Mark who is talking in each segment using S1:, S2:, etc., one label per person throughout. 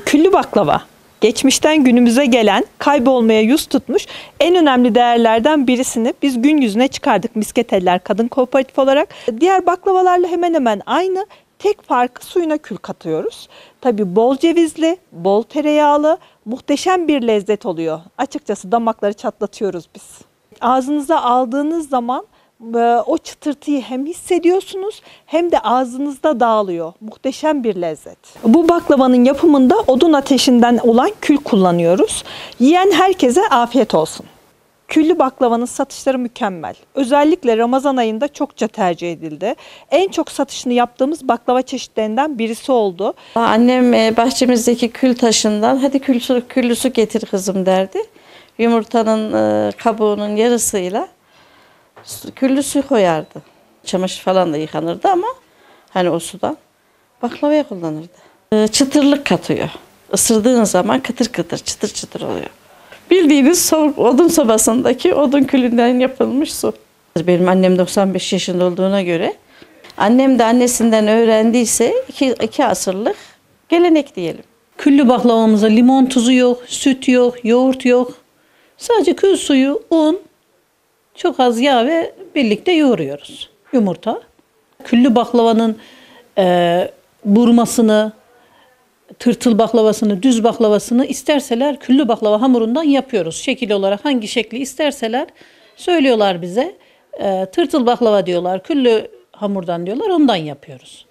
S1: Küllü baklava, geçmişten günümüze gelen, kaybolmaya yüz tutmuş en önemli değerlerden birisini biz gün yüzüne çıkardık Misketeller Kadın Kooperatif olarak. Diğer baklavalarla hemen hemen aynı, tek farkı suyuna kül katıyoruz. Tabii bol cevizli, bol tereyağlı, muhteşem bir lezzet oluyor. Açıkçası damakları çatlatıyoruz biz. Ağzınıza aldığınız zaman o çıtırtıyı hem hissediyorsunuz hem de ağzınızda dağılıyor. Muhteşem bir lezzet. Bu baklavanın yapımında odun ateşinden olan kül kullanıyoruz. Yiyen herkese afiyet olsun. Küllü baklavanın satışları mükemmel. Özellikle Ramazan ayında çokça tercih edildi. En çok satışını yaptığımız baklava çeşitlerinden birisi oldu.
S2: Annem bahçemizdeki kül taşından hadi küllü su getir kızım derdi. Yumurtanın kabuğunun yarısıyla küllü su koyardı. Çamaşır falan da yıkanırdı ama hani o sudan baklavaya kullanırdı. Çıtırlık katıyor. Isırdığın zaman kıtır kıtır, çıtır çıtır oluyor. Bildiğiniz soğuk odun sobasındaki odun külünden yapılmış su. Benim annem 95 yaşında olduğuna göre annem de annesinden öğrendiyse iki asırlık gelenek diyelim.
S3: Küllü baklavamıza limon tuzu yok, süt yok, yoğurt yok. Sadece kül suyu, un, çok az yağ ve birlikte yoğuruyoruz. Yumurta. Küllü baklavanın burmasını, tırtıl baklavasını, düz baklavasını isterseler küllü baklava hamurundan yapıyoruz. Şekil olarak hangi şekli isterseler söylüyorlar bize. Tırtıl baklava diyorlar, küllü hamurdan diyorlar, ondan yapıyoruz.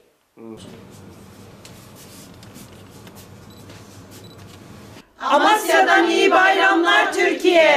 S4: Amasya'dan iyi bayramlar Türkiye.